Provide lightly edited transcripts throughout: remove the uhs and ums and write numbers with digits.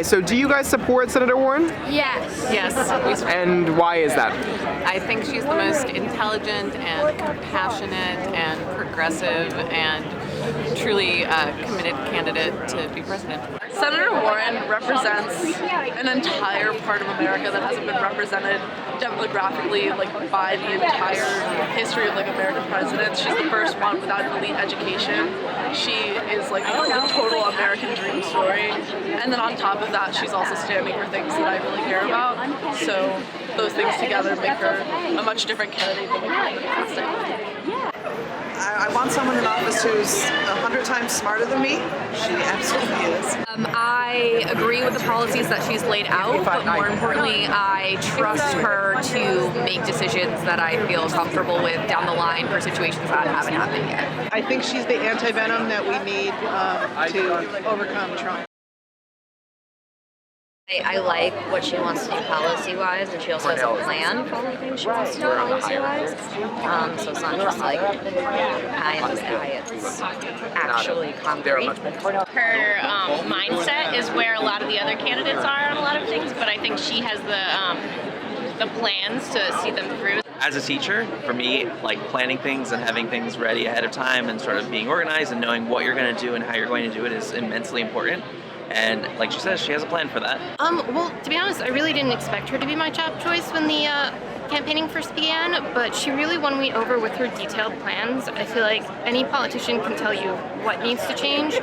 Okay, so do you guys support Senator Warren? Yes. Yes, And why is that? I think she's the most intelligent and compassionate and progressive and truly committed candidate to be president. Senator Warren represents an entire part of America that hasn't been represented demographically by the entire history of American presidents. She's the first one without an elite education. She is the total American dream story. And then on top of that, she's also standing for things that I really care about. So those things together make her a much different candidate than we currently have. I want someone in office who's 100 times smarter than me. She absolutely is. I agree with the policies that she's laid out, but more importantly, I trust her to make decisions that I feel comfortable with down the line for situations that haven't happened yet. I think she's the anti-venom that we need to overcome Trump. I like what she wants to do policy-wise, and she also has a plan for all the things she wants to do policy-wise. So it's not just pie in the sky, it's actually concrete. Her mindset is where a lot of the other candidates are on a lot of things, but I think she has the plans to see them through. As a teacher, for me, planning things and having things ready ahead of time and sort of being organized and knowing what you're going to do and how you're going to do it is immensely important. And like she says, she has a plan for that. Well, to be honest, I really didn't expect her to be my top choice when the campaigning first began, but she really won me over with her detailed plans. I feel like any politician can tell you what needs to change,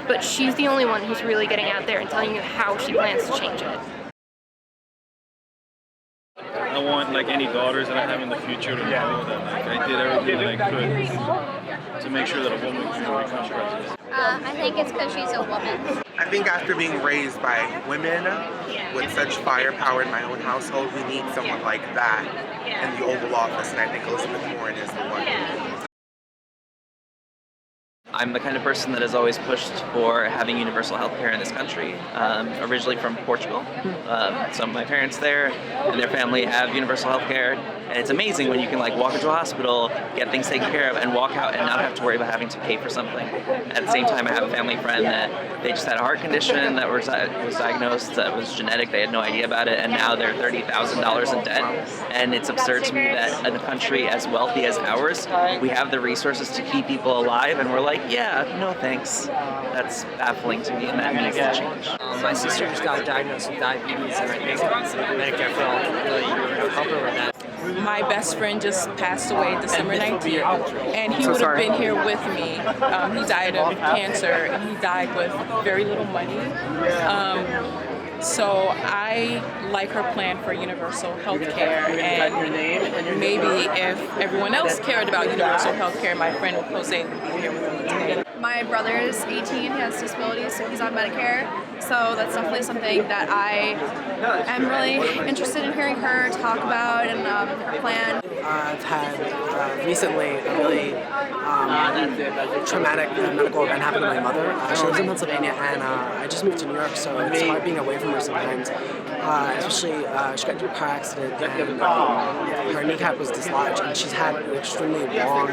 but she's the only one who's really getting out there and telling you how she plans to change it. I want any daughters that I have in the future to know that I did everything that I could to make sure that a woman can become president. I think it's because she's a woman. I think after being raised by women with such firepower in my own household, we need someone like that in the Oval Office, and I think Elizabeth Warren is the one. I'm the kind of person that has always pushed for having universal health care in this country. Originally from Portugal. So my parents there and their family have universal health care. And it's amazing when you can walk into a hospital, get things taken care of, and walk out and not have to worry about having to pay for something. At the same time, I have a family friend that they just had a heart condition that was diagnosed, that was genetic, they had no idea about it, and now they're $30,000 in debt. And it's absurd to me that in a country as wealthy as ours, we have the resources to keep people alive, and we're yeah, no thanks. That's baffling to me, and that needs to change. My sister just got diagnosed with diabetes, and I think Medicare for All really help her with that. My best friend just passed away December 19th, and he would have been here with me. He died of cancer, and he died with very little money. So I like her plan for universal health care, and maybe if everyone else cared about universal health care, my friend Jose would be here with me today. My brother is 18, he has disabilities, so he's on Medicare, so that's definitely something that I am really interested in hearing her talk about and her plan. I've had recently a really traumatic medical event happen to my mother. She lives in Pennsylvania, and I just moved to New York, so it's hard being away from her sometimes. Especially, she got into a car accident, and her kneecap was dislodged, and she's had an extremely long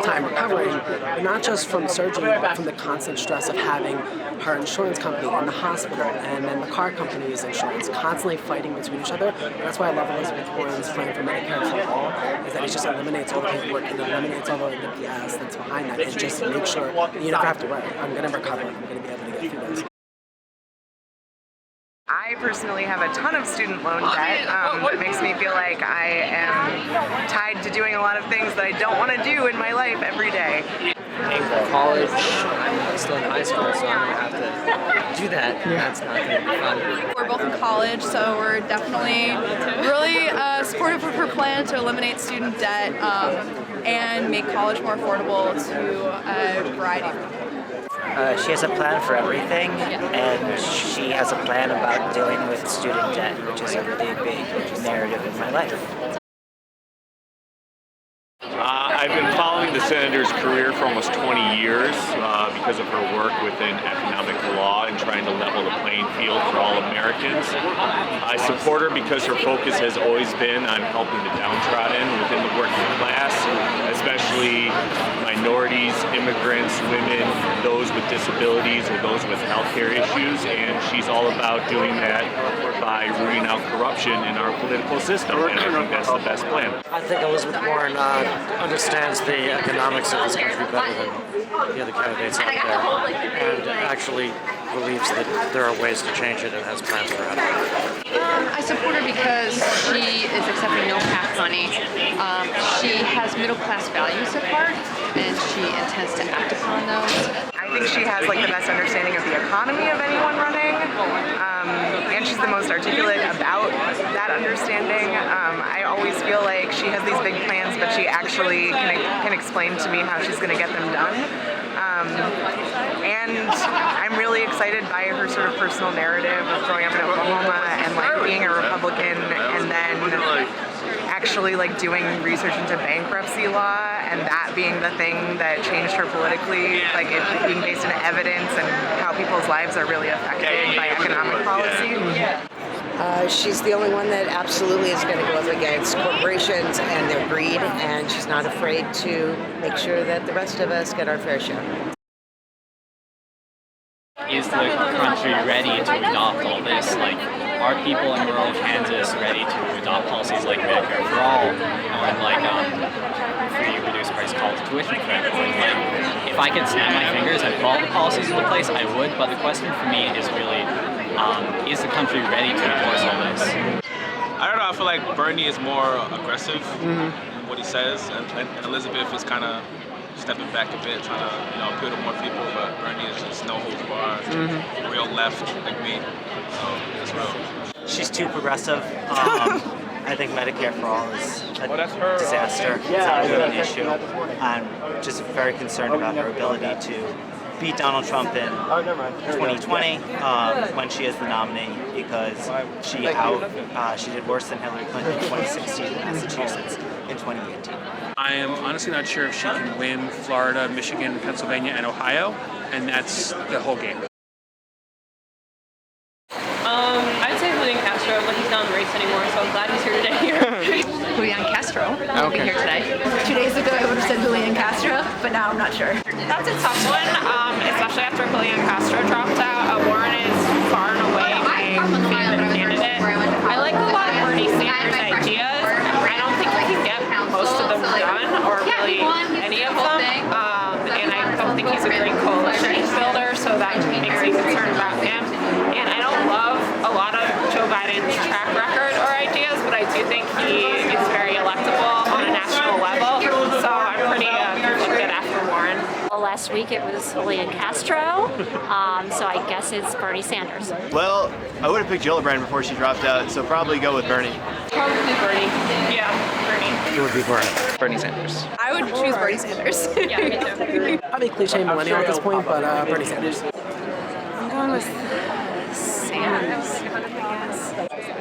time recovering, but not just from surgery, but from the constant stress of having her insurance company in the hospital, and then the car company's insurance constantly fighting between each other. And that's why I love Elizabeth Warren's plan for Medicare for All, is that it just eliminates all the paperwork and eliminates all the BS that's behind that, and just make sure you never have to worry. I'm going to recover. I'm going to be able to get through this. I personally have a ton of student loan debt. It makes me feel like I am tied to doing a lot of things that I don't want to do in my life every day. In college, I'm still in high school, so I'm going to have to do that. That's not going to be fun. We're both in college, so we're definitely really supportive of her plan to eliminate student debt and make college more affordable to a variety of people. She has a plan for everything, and she has a plan about dealing with student debt, which is a really big narrative in my life. I've been following the senator's career for almost 20 years because of her work within economic law and trying to level the playing field for all Americans. I support her because her focus has always been on helping the downtrodden within the working class, especially minorities, immigrants, women, those with disabilities, or those with healthcare issues, and she's all about doing that by rooting out corruption in our political system, and I think that's the best plan. I think Elizabeth Warren understands the economics of this country better than the other candidates out there, and actually believes that there are ways to change it and has plans for it. I support her because she is accepting no PAC money. She has middle class values at heart, and she intends to act upon those. I think she has like the best understanding of the economy of anyone running, and she's the most articulate about that understanding. I always feel like she has these big plans, but she actually can explain to me how she's going to get them done. And I'm really excited by her sort of personal narrative of growing up in Oklahoma and like being a Republican and then actually like doing research into bankruptcy law and that being the thing that changed her politically, like it being based in evidence and how people's lives are really affected by economic policy. She's the only one that absolutely is going to go up against corporations and their greed, and she's not afraid to make sure that the rest of us get our fair share. Is the country ready to adopt all this? Like, are people in rural Kansas ready to adopt policies like Medicare for all, and like free reduced price college tuition for everyone? Like, if I could snap my fingers and put all the policies into place, I would. But the question for me is really, is the country ready to endorse all this? I don't know. I feel like Bernie is more aggressive in what he says, and Elizabeth is kind of stepping back a bit, trying to appeal to more people. But Bernie is just no holds barred, real left like me. So it's real. She's too progressive. I think Medicare for all is a disaster. It's not really an issue. I'm just very concerned about her ability to beat Donald Trump in 2020 when she is the nominee, because she did worse than Hillary Clinton in 2016 in Massachusetts in 2018. I am honestly not sure if she can win Florida, Michigan, Pennsylvania, and Ohio, and that's the whole game. I'd say Julian Castro, but he's not in the race anymore, so I'm glad he's here today. Julian Castro will be here today. 2 days ago, I would have said Julian Castro, but now I'm not sure. That's a tough one, especially after Julian Castro dropped out. Warren is far and away my favorite candidate. I like a lot of Bernie Sanders' ideas. I don't think he can get most of them done, or really any of them. And I don't think he's a great coalition builder, so that makes me concerned about him. And I don't love a lot of Joe Biden's track record or ideas, but I do think he is very electable on a national level. So I'm pretty good after Warren. Well, last week it was Julian Castro, so I guess it's Bernie Sanders. Well, I would have picked Gillibrand before she dropped out, so probably go with Bernie. Probably Bernie. Yeah, Bernie. It would be Bernie. Bernie Sanders. I would choose Bernie Sanders. Yeah, me too. I'd be cliche millennial at this point, but Bernie Sanders. I'm going with Sanders.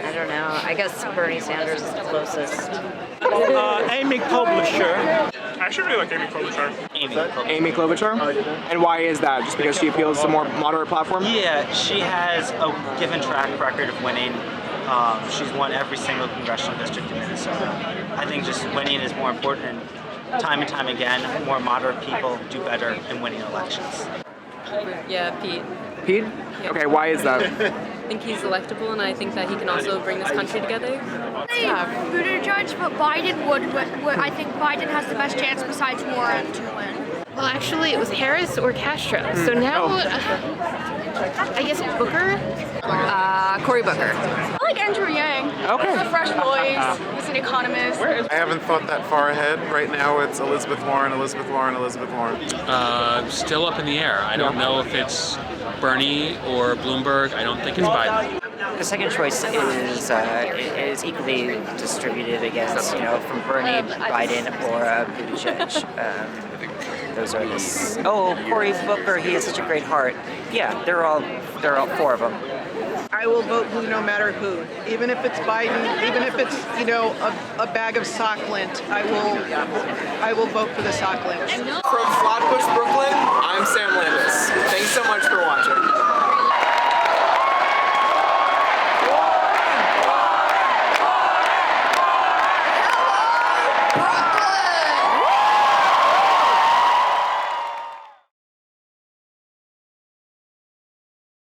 I don't know. I guess Bernie Sanders is the closest. Amy Klobuchar. I actually really like Amy Klobuchar. Amy Klobuchar? And why is that? Just because she appeals to a more moderate platform? Yeah, she has a given track record of winning. She's won every single congressional district in Minnesota. I think just winning is more important, and time again, more moderate people do better in winning elections. Yeah, Pete. Pete? Okay, why is that? I think he's electable, and I think that he can also bring this country together. Yeah, Buttigieg, but Biden would. I think Biden has the best chance besides Warren to win. Well, actually, it was Harris or Castro. So now, I guess Booker? Cory Booker. I like Andrew Yang. Okay. He's a fresh voice. He's an economist. I haven't thought that far ahead. Right now it's Elizabeth Warren, Elizabeth Warren, Elizabeth Warren. Still up in the air. I don't know if it's Bernie or Bloomberg. I don't think it's Biden. The second choice is equally distributed against, from Bernie, Biden, or Buttigieg. Those are the. Oh, Cory Booker, he has such a great heart. Yeah, they're all four of them. I will vote blue no matter who. Even if it's Biden, even if it's, you know, a bag of sock lint, I will vote for the sock lint. From Flatbush, Brooklyn, I'm Sam Landis. Thanks so much for watching.